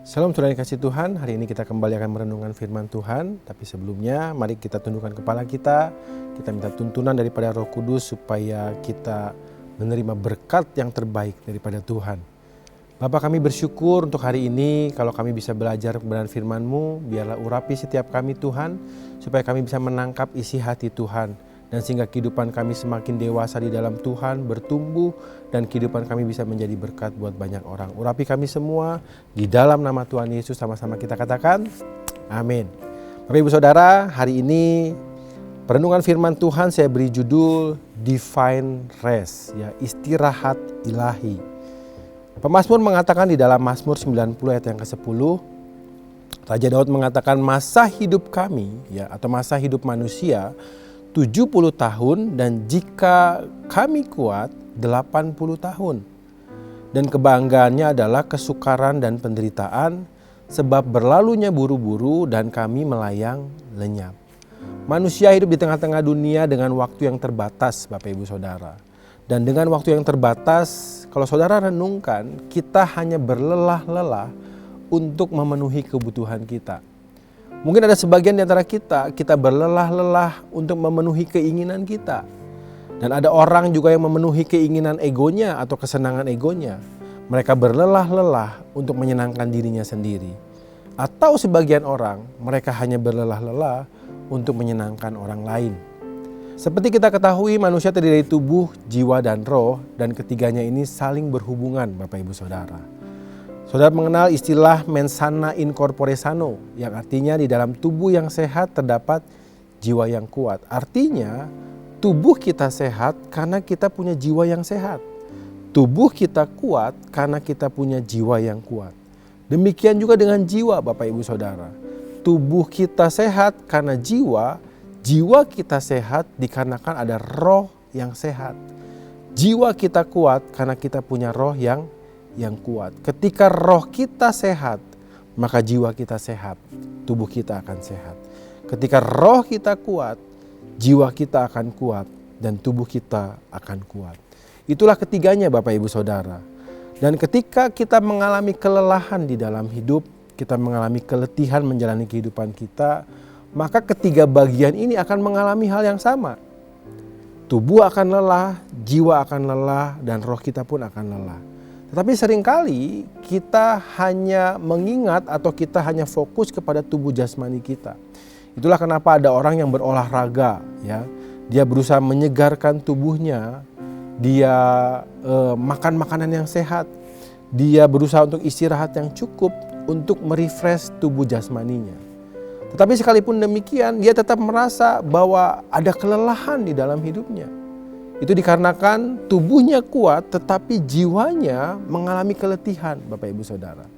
Salam Tuhan yang kasih Tuhan, hari ini kita kembali akan merenungkan firman Tuhan. Tapi sebelumnya mari kita tundukkan kepala kita minta tuntunan daripada Roh Kudus supaya kita menerima berkat yang terbaik daripada Tuhan. Bapa, kami bersyukur untuk hari ini kalau kami bisa belajar kebenaran firman-Mu, biarlah urapi setiap kami Tuhan, supaya kami bisa menangkap isi hati Tuhan. Dan sehingga kehidupan kami semakin dewasa di dalam Tuhan, bertumbuh, dan kehidupan kami bisa menjadi berkat buat banyak orang. Urapi kami semua di dalam nama Tuhan Yesus, sama-sama kita katakan amin. Bapak Ibu Saudara, hari ini perenungan firman Tuhan saya beri judul Divine Rest, ya, istirahat ilahi. Pemazmur mengatakan di dalam Mazmur 90 ayat yang ke-10, Raja Daud mengatakan masa hidup kami, ya, atau masa hidup manusia 70 tahun, dan jika kami kuat 80 tahun. Dan kebanggaannya adalah kesukaran dan penderitaan, sebab berlalunya buru-buru dan kami melayang lenyap. Manusia hidup di tengah-tengah dunia dengan waktu yang terbatas, Bapak Ibu Saudara. Dan dengan waktu yang terbatas, kalau saudara renungkan, kita hanya berlelah-lelah untuk memenuhi kebutuhan kita. Mungkin ada sebagian di antara kita berlelah-lelah untuk memenuhi keinginan kita. Dan ada orang juga yang memenuhi keinginan egonya atau kesenangan egonya. Mereka berlelah-lelah untuk menyenangkan dirinya sendiri. Atau sebagian orang, mereka hanya berlelah-lelah untuk menyenangkan orang lain. Seperti kita ketahui, manusia terdiri dari tubuh, jiwa, dan roh. Dan ketiganya ini saling berhubungan, Bapak Ibu Saudara. Saudara mengenal istilah mens sana in corpore sano, yang artinya di dalam tubuh yang sehat terdapat jiwa yang kuat. Artinya tubuh kita sehat karena kita punya jiwa yang sehat. Tubuh kita kuat karena kita punya jiwa yang kuat. Demikian juga dengan jiwa, Bapak Ibu Saudara. Tubuh kita sehat karena jiwa kita sehat dikarenakan ada roh yang sehat. Jiwa kita kuat karena kita punya roh yang kuat. Ketika roh kita sehat, maka jiwa kita sehat, tubuh kita akan sehat. Ketika roh kita kuat, jiwa kita akan kuat, dan tubuh kita akan kuat. Itulah ketiganya, Bapak Ibu Saudara. Dan ketika kita mengalami kelelahan di dalam hidup, kita mengalami keletihan menjalani kehidupan kita, maka ketiga bagian ini akan mengalami hal yang sama. Tubuh akan lelah, jiwa akan lelah, dan roh kita pun akan lelah. Tetapi seringkali kita hanya mengingat atau kita hanya fokus kepada tubuh jasmani kita. Itulah kenapa ada orang yang berolahraga, ya. Dia berusaha menyegarkan tubuhnya, dia makan makanan yang sehat, dia berusaha untuk istirahat yang cukup untuk merefresh tubuh jasmaninya. Tetapi sekalipun demikian, dia tetap merasa bahwa ada kelelahan di dalam hidupnya. Itu dikarenakan tubuhnya kuat tetapi jiwanya mengalami keletihan, Bapak Ibu Saudara.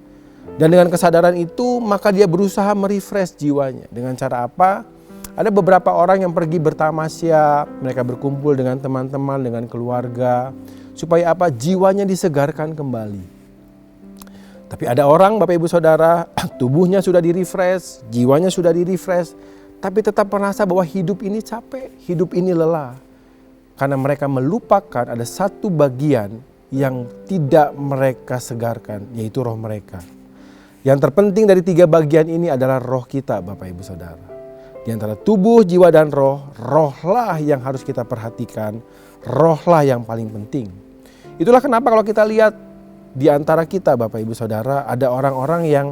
Dan dengan kesadaran itu maka dia berusaha merefresh jiwanya. Dengan cara apa? Ada beberapa orang yang pergi bertamasya, mereka berkumpul dengan teman-teman, dengan keluarga. Supaya apa? Jiwanya disegarkan kembali. Tapi ada orang, Bapak Ibu Saudara, tubuhnya sudah direfresh, jiwanya sudah direfresh, tapi tetap merasa bahwa hidup ini capek, hidup ini lelah. Karena mereka melupakan ada satu bagian yang tidak mereka segarkan, yaitu roh mereka. Yang terpenting dari tiga bagian ini adalah roh kita, Bapak Ibu Saudara. Di antara tubuh, jiwa, dan roh, rohlah yang harus kita perhatikan, rohlah yang paling penting. Itulah kenapa kalau kita lihat di antara kita, Bapak Ibu Saudara, ada orang-orang yang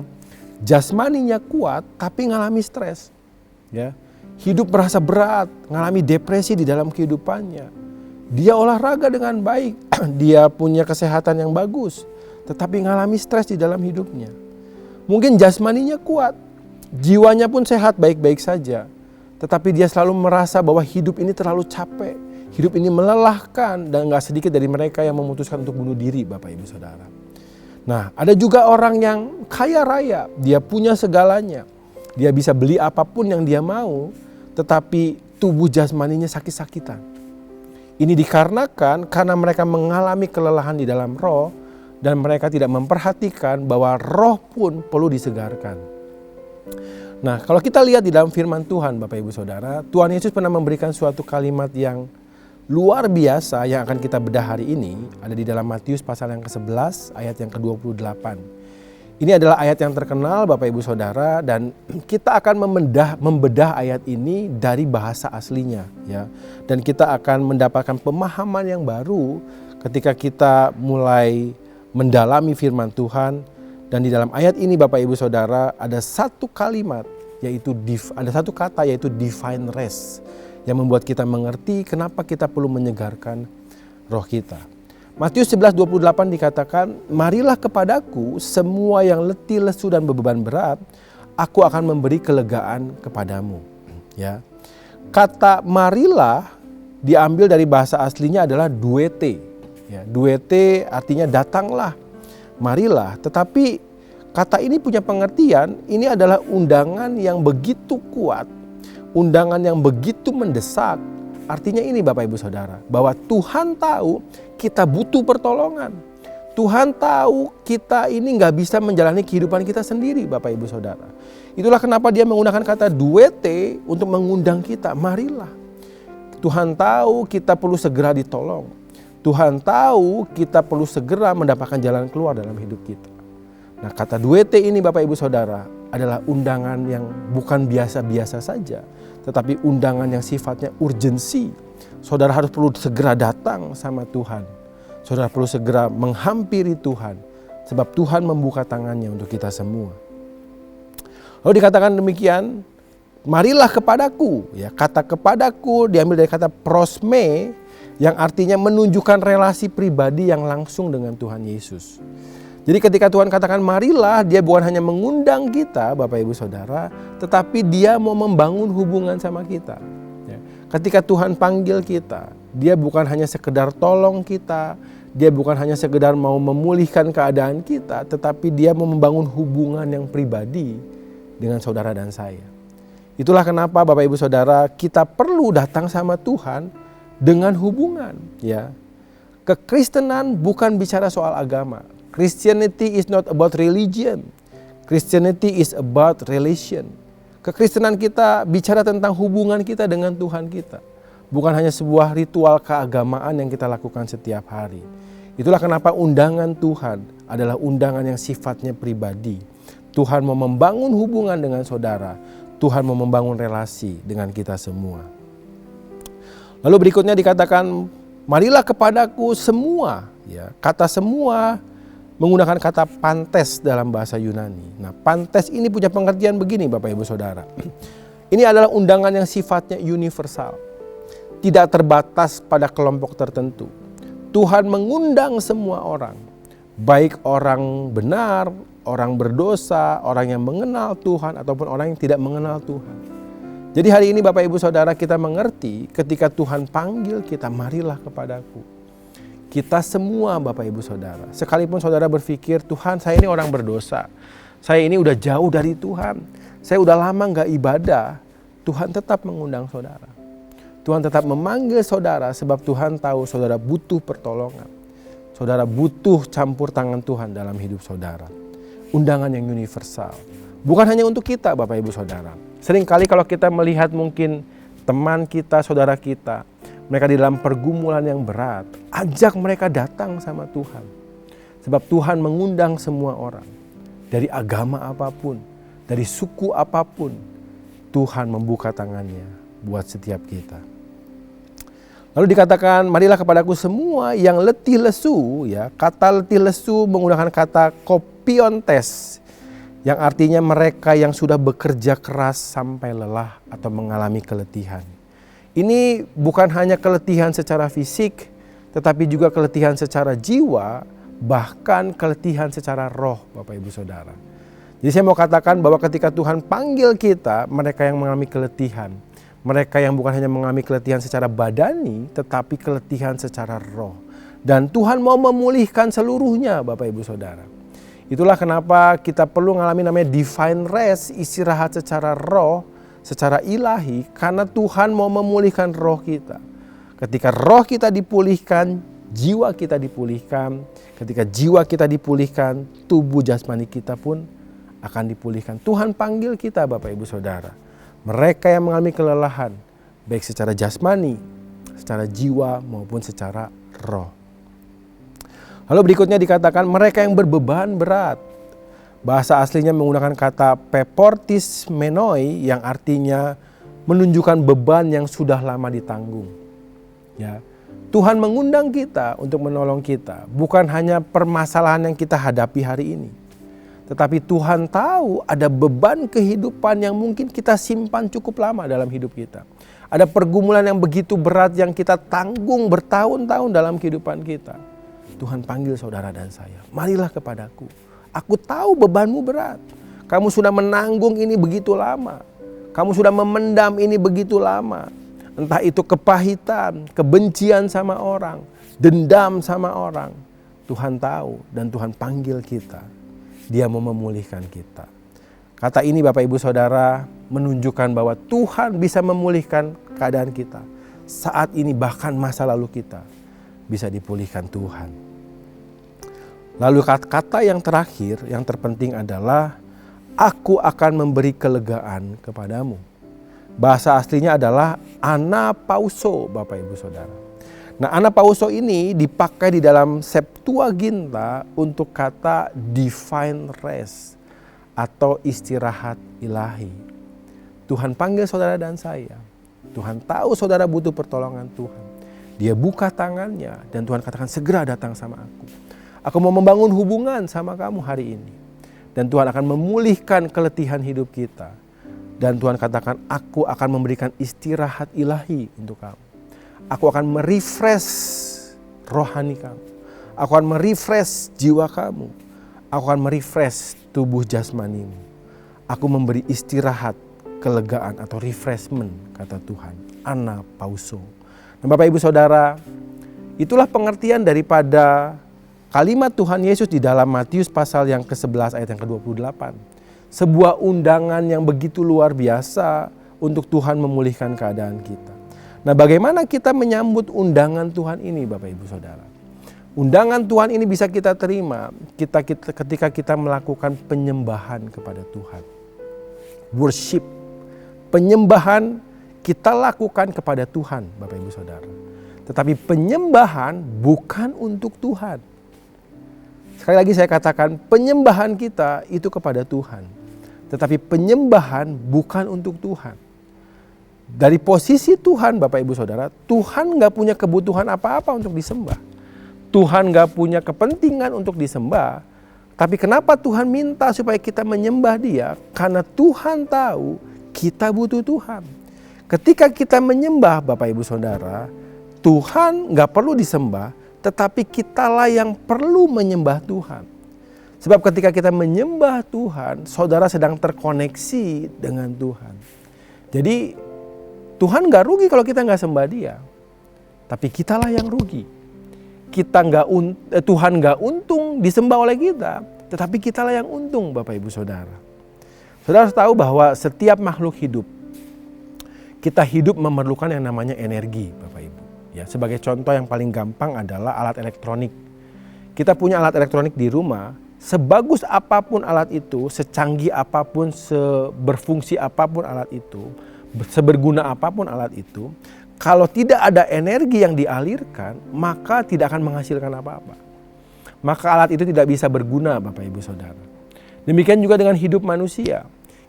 jasmaninya kuat tapi ngalami stres, ya. Hidup merasa berat, ngalami depresi di dalam kehidupannya. Dia olahraga dengan baik, dia punya kesehatan yang bagus, tetapi ngalami stres di dalam hidupnya. Mungkin jasmaninya kuat, jiwanya pun sehat baik-baik saja, tetapi dia selalu merasa bahwa hidup ini terlalu capek, hidup ini melelahkan, dan gak sedikit dari mereka yang memutuskan untuk bunuh diri, Bapak Ibu Saudara. Nah, ada juga orang yang kaya raya, dia punya segalanya, dia bisa beli apapun yang dia mau, tetapi tubuh jasmaninya sakit-sakitan. Ini dikarenakan karena mereka mengalami kelelahan di dalam roh dan mereka tidak memperhatikan bahwa roh pun perlu disegarkan. Nah, kalau kita lihat di dalam firman Tuhan, Bapak Ibu Saudara, Tuhan Yesus pernah memberikan suatu kalimat yang luar biasa yang akan kita bedah hari ini. Ada di dalam Matius pasal yang ke-11 ayat yang ke-28. Ini adalah ayat yang terkenal Bapak Ibu Saudara, dan kita akan membedah ayat ini dari bahasa aslinya ya. Dan kita akan mendapatkan pemahaman yang baru ketika kita mulai mendalami firman Tuhan. Dan di dalam ayat ini Bapak Ibu Saudara ada satu kalimat, ada satu kata yaitu divine rest, yang membuat kita mengerti kenapa kita perlu menyegarkan roh kita. Matius 11:28 dikatakan, "Marilah kepadaku semua yang letih, lesu dan beban berat, aku akan memberi kelegaan kepadamu." Ya. Kata marilah diambil dari bahasa aslinya adalah duete. Ya, duete artinya datanglah, marilah. Tetapi kata ini punya pengertian, ini adalah undangan yang begitu kuat, undangan yang begitu mendesak. Artinya ini Bapak Ibu Saudara, bahwa Tuhan tahu kita butuh pertolongan. Tuhan tahu kita ini gak bisa menjalani kehidupan kita sendiri Bapak Ibu Saudara. Itulah kenapa dia menggunakan kata duete untuk mengundang kita, marilah. Tuhan tahu kita perlu segera ditolong. Tuhan tahu kita perlu segera mendapatkan jalan keluar dalam hidup kita. Nah, kata duete ini Bapak Ibu Saudara adalah undangan yang bukan biasa-biasa saja, tetapi undangan yang sifatnya urgensi. Saudara harus perlu segera datang sama Tuhan. Saudara perlu segera menghampiri Tuhan, sebab Tuhan membuka tangannya untuk kita semua. Lalu dikatakan demikian, marilah kepadaku. Ya, kata kepadaku diambil dari kata prosme, yang artinya menunjukkan relasi pribadi yang langsung dengan Tuhan Yesus. Jadi ketika Tuhan katakan marilah, dia bukan hanya mengundang kita Bapak Ibu Saudara, tetapi dia mau membangun hubungan sama kita. Ya. Ketika Tuhan panggil kita, dia bukan hanya sekedar tolong kita, dia bukan hanya sekedar mau memulihkan keadaan kita, tetapi dia mau membangun hubungan yang pribadi dengan saudara dan saya. Itulah kenapa Bapak Ibu Saudara kita perlu datang sama Tuhan dengan hubungan. Ya. Kekristenan bukan bicara soal agama. Christianity is not about religion. Christianity is about relation. Kekristenan kita bicara tentang hubungan kita dengan Tuhan kita. Bukan hanya sebuah ritual keagamaan yang kita lakukan setiap hari. Itulah kenapa undangan Tuhan adalah undangan yang sifatnya pribadi. Tuhan mau membangun hubungan dengan saudara. Tuhan mau membangun relasi dengan kita semua. Lalu berikutnya dikatakan, marilah kepadaku semua. Ya, kata semua menggunakan kata pantes dalam bahasa Yunani. Nah, pantes ini punya pengertian begini Bapak Ibu Saudara. Ini adalah undangan yang sifatnya universal. Tidak terbatas pada kelompok tertentu. Tuhan mengundang semua orang. Baik orang benar, orang berdosa, orang yang mengenal Tuhan, ataupun orang yang tidak mengenal Tuhan. Jadi hari ini Bapak Ibu Saudara kita mengerti ketika Tuhan panggil kita, marilah kepadaku. Kita semua Bapak Ibu Saudara, sekalipun saudara berpikir, Tuhan saya ini orang berdosa, saya ini udah jauh dari Tuhan, saya udah lama gak ibadah, Tuhan tetap mengundang saudara. Tuhan tetap memanggil saudara sebab Tuhan tahu saudara butuh pertolongan. Saudara butuh campur tangan Tuhan dalam hidup saudara. Undangan yang universal. Bukan hanya untuk kita Bapak Ibu Saudara. Seringkali kalau kita melihat mungkin teman kita, saudara kita, mereka di dalam pergumulan yang berat, ajak mereka datang sama Tuhan. Sebab Tuhan mengundang semua orang. Dari agama apapun, dari suku apapun, Tuhan membuka tangannya buat setiap kita. Lalu dikatakan, marilah kepadaku semua yang letih lesu. Ya, kata letih lesu menggunakan kata kopiontes, yang artinya mereka yang sudah bekerja keras sampai lelah atau mengalami keletihan. Ini bukan hanya keletihan secara fisik, tetapi juga keletihan secara jiwa, bahkan keletihan secara roh Bapak Ibu Saudara. Jadi saya mau katakan bahwa ketika Tuhan panggil kita, mereka yang mengalami keletihan, mereka yang bukan hanya mengalami keletihan secara badani, tetapi keletihan secara roh. Dan Tuhan mau memulihkan seluruhnya Bapak Ibu Saudara. Itulah kenapa kita perlu mengalami namanya divine rest, istirahat secara roh, secara ilahi, karena Tuhan mau memulihkan roh kita. Ketika roh kita dipulihkan, jiwa kita dipulihkan. Ketika jiwa kita dipulihkan, tubuh jasmani kita pun akan dipulihkan. Tuhan panggil kita Bapak Ibu Saudara. Mereka yang mengalami kelelahan, baik secara jasmani, secara jiwa maupun secara roh. Lalu berikutnya dikatakan mereka yang berbeban berat. Bahasa aslinya menggunakan kata peportis menoi yang artinya menunjukkan beban yang sudah lama ditanggung. Ya. Tuhan mengundang kita untuk menolong kita, bukan hanya permasalahan yang kita hadapi hari ini. Tetapi Tuhan tahu ada beban kehidupan yang mungkin kita simpan cukup lama dalam hidup kita. Ada pergumulan yang begitu berat yang kita tanggung bertahun-tahun dalam kehidupan kita. Tuhan panggil saudara dan saya, marilah kepadaku. Aku tahu bebanmu berat. Kamu sudah menanggung ini begitu lama. Kamu sudah memendam ini begitu lama. Entah itu kepahitan, kebencian sama orang, dendam sama orang. Tuhan tahu dan Tuhan panggil kita. Dia mau memulihkan kita. Kata ini Bapak Ibu Saudara menunjukkan bahwa Tuhan bisa memulihkan keadaan kita. Saat ini bahkan masa lalu kita bisa dipulihkan Tuhan. Lalu kata yang terakhir, yang terpenting adalah aku akan memberi kelegaan kepadamu. Bahasa aslinya adalah anapauso Bapak Ibu Saudara. Nah, anapauso ini dipakai di dalam Septuaginta untuk kata divine rest atau istirahat ilahi. Tuhan panggil saudara dan saya. Tuhan tahu saudara butuh pertolongan Tuhan. Dia buka tangannya dan Tuhan katakan segera datang sama aku. Aku mau membangun hubungan sama kamu hari ini. Dan Tuhan akan memulihkan keletihan hidup kita. Dan Tuhan katakan aku akan memberikan istirahat ilahi untuk kamu. Aku akan merefresh rohani kamu. Aku akan merefresh jiwa kamu. Aku akan merefresh tubuh jasmanimu. Aku memberi istirahat, kelegaan atau refreshment, kata Tuhan. Anapauso. Nah, Bapak Ibu Saudara, itulah pengertian daripada kalimat Tuhan Yesus di dalam Matius pasal yang ke-11 ayat yang ke-28. Sebuah undangan yang begitu luar biasa untuk Tuhan memulihkan keadaan kita. Nah, bagaimana kita menyambut undangan Tuhan ini Bapak Ibu Saudara? Undangan Tuhan ini bisa kita terima ketika kita melakukan penyembahan kepada Tuhan. Worship, penyembahan kita lakukan kepada Tuhan Bapak Ibu Saudara. Tetapi penyembahan bukan untuk Tuhan. Sekali lagi saya katakan penyembahan kita itu kepada Tuhan. Tetapi penyembahan bukan untuk Tuhan. Dari posisi Tuhan Bapak Ibu Saudara, Tuhan gak punya kebutuhan apa-apa untuk disembah. Tuhan gak punya kepentingan untuk disembah. Tapi kenapa Tuhan minta supaya kita menyembah Dia? Karena Tuhan tahu kita butuh Tuhan. Ketika kita menyembah Bapak Ibu Saudara, Tuhan gak perlu disembah, tetapi kitalah yang perlu menyembah Tuhan. Sebab ketika kita menyembah Tuhan, saudara sedang terkoneksi dengan Tuhan. Jadi Tuhan gak rugi kalau kita gak sembah Dia. Tapi kitalah yang rugi. Tuhan gak untung disembah oleh kita. Tetapi kitalah yang untung Bapak Ibu Saudara. Saudara harus tahu bahwa setiap makhluk hidup, kita hidup memerlukan yang namanya energi Bapak Ibu. Ya, sebagai contoh yang paling gampang adalah alat elektronik. Kita punya alat elektronik di rumah, sebagus apapun alat itu, secanggih apapun, seberfungsi apapun alat itu, seberguna apapun alat itu, kalau tidak ada energi yang dialirkan, maka tidak akan menghasilkan apa-apa. Maka alat itu tidak bisa berguna Bapak Ibu Saudara. Demikian juga dengan hidup manusia.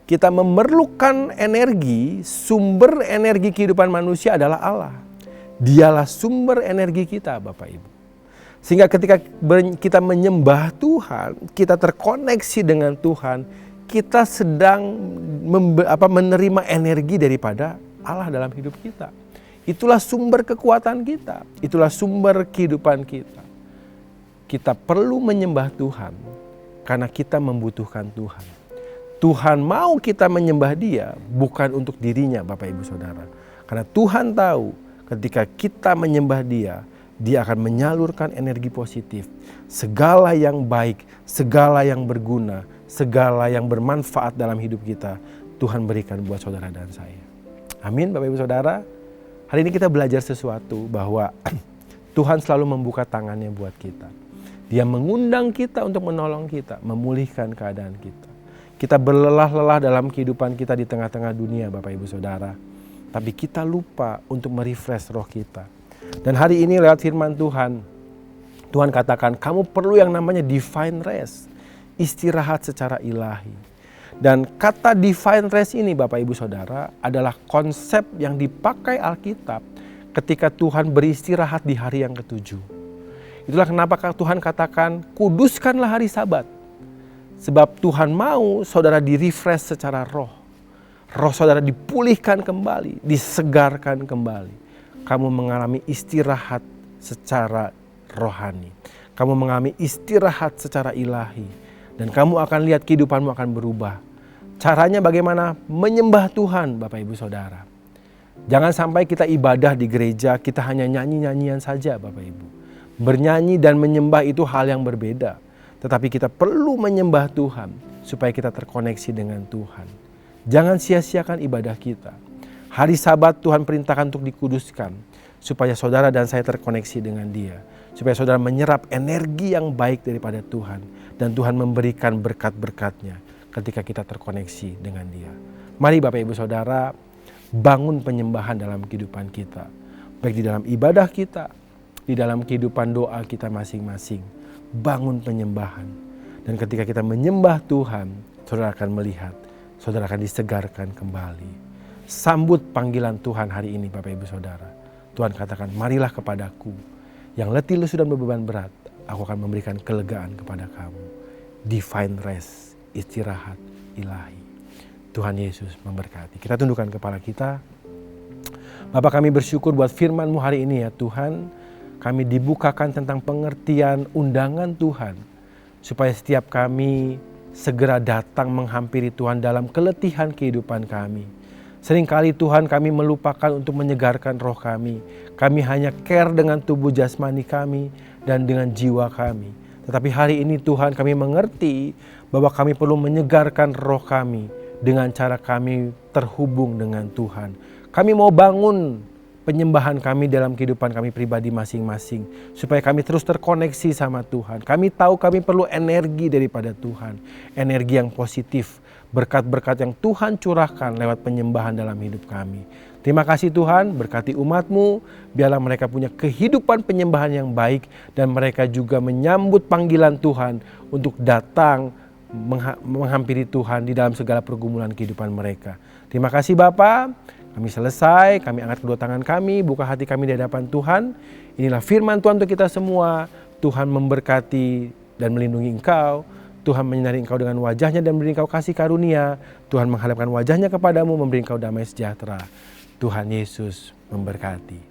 Kita memerlukan energi, sumber energi kehidupan manusia adalah Allah. Dialah sumber energi kita Bapak Ibu. Sehingga ketika kita menyembah Tuhan, kita terkoneksi dengan Tuhan, kita sedang menerima energi daripada Allah dalam hidup kita. Itulah sumber kekuatan kita, itulah sumber kehidupan kita. Kita perlu menyembah Tuhan karena kita membutuhkan Tuhan. Tuhan mau kita menyembah Dia bukan untuk dirinya Bapak Ibu Saudara. Karena Tuhan tahu ketika kita menyembah Dia, Dia akan menyalurkan energi positif. Segala yang baik, segala yang berguna, segala yang bermanfaat dalam hidup kita, Tuhan berikan buat saudara dan saya. Amin Bapak Ibu Saudara. Hari ini kita belajar sesuatu bahwa Tuhan selalu membuka tangannya buat kita. Dia mengundang kita untuk menolong kita, memulihkan keadaan kita. Kita berlelah-lelah dalam kehidupan kita di tengah-tengah dunia Bapak Ibu Saudara. Tapi kita lupa untuk merefresh roh kita. Dan hari ini lewat firman Tuhan, Tuhan katakan kamu perlu yang namanya divine rest. istirahat secara ilahi. Dan kata divine rest ini Bapak Ibu Saudara adalah konsep yang dipakai Alkitab ketika Tuhan beristirahat di hari yang ketujuh. Itulah kenapa Tuhan katakan kuduskanlah hari Sabat. Sebab Tuhan mau saudara di-refresh secara roh. Roh saudara dipulihkan kembali, disegarkan kembali. Kamu mengalami istirahat secara rohani. Kamu mengalami istirahat secara ilahi. Dan kamu akan lihat kehidupanmu akan berubah. Caranya bagaimana? Menyembah Tuhan Bapak Ibu Saudara. Jangan sampai kita ibadah di gereja, kita hanya nyanyi-nyanyian saja Bapak Ibu. Bernyanyi dan menyembah itu hal yang berbeda. Tetapi kita perlu menyembah Tuhan supaya kita terkoneksi dengan Tuhan. Jangan sia-siakan ibadah kita. Hari Sabat Tuhan perintahkan untuk dikuduskan. Supaya saudara dan saya terkoneksi dengan Dia. Supaya saudara menyerap energi yang baik daripada Tuhan. Dan Tuhan memberikan berkat-berkatnya ketika kita terkoneksi dengan Dia. Mari Bapak Ibu Saudara, bangun penyembahan dalam kehidupan kita. Baik di dalam ibadah kita, di dalam kehidupan doa kita masing-masing. Bangun penyembahan. Dan ketika kita menyembah Tuhan, saudara akan melihat, saudara akan disegarkan kembali. Sambut panggilan Tuhan hari ini Bapak Ibu Saudara. Tuhan katakan, marilah kepadaku. Yang letih lesu dan beban berat, aku akan memberikan kelegaan kepada kamu. Divine rest, istirahat ilahi. Tuhan Yesus memberkati. Kita tundukkan kepala kita. Bapak, kami bersyukur buat firman-Mu hari ini ya Tuhan. Kami dibukakan tentang pengertian undangan Tuhan. Supaya setiap kami segera datang menghampiri Tuhan dalam keletihan kehidupan kami. Seringkali Tuhan kami melupakan untuk menyegarkan roh kami. Kami hanya care dengan tubuh jasmani kami dan dengan jiwa kami. Tetapi hari ini Tuhan kami mengerti bahwa kami perlu menyegarkan roh kami dengan cara kami terhubung dengan Tuhan. Kami mau bangun penyembahan kami dalam kehidupan kami pribadi masing-masing. Supaya kami terus terkoneksi sama Tuhan. Kami tahu kami perlu energi daripada Tuhan. Energi yang positif. Berkat-berkat yang Tuhan curahkan lewat penyembahan dalam hidup kami. Terima kasih Tuhan, berkati umat-Mu. Biarlah mereka punya kehidupan penyembahan yang baik. Dan mereka juga menyambut panggilan Tuhan untuk datang menghampiri Tuhan di dalam segala pergumulan kehidupan mereka. Terima kasih Bapa. Kami selesai, kami angkat kedua tangan kami, buka hati kami di hadapan Tuhan. Inilah firman Tuhan untuk kita semua. Tuhan memberkati dan melindungi engkau. Tuhan menyinari engkau dengan wajahnya dan memberi engkau kasih karunia. Tuhan menghadapkan wajahnya kepadamu, memberi engkau damai sejahtera. Tuhan Yesus memberkati.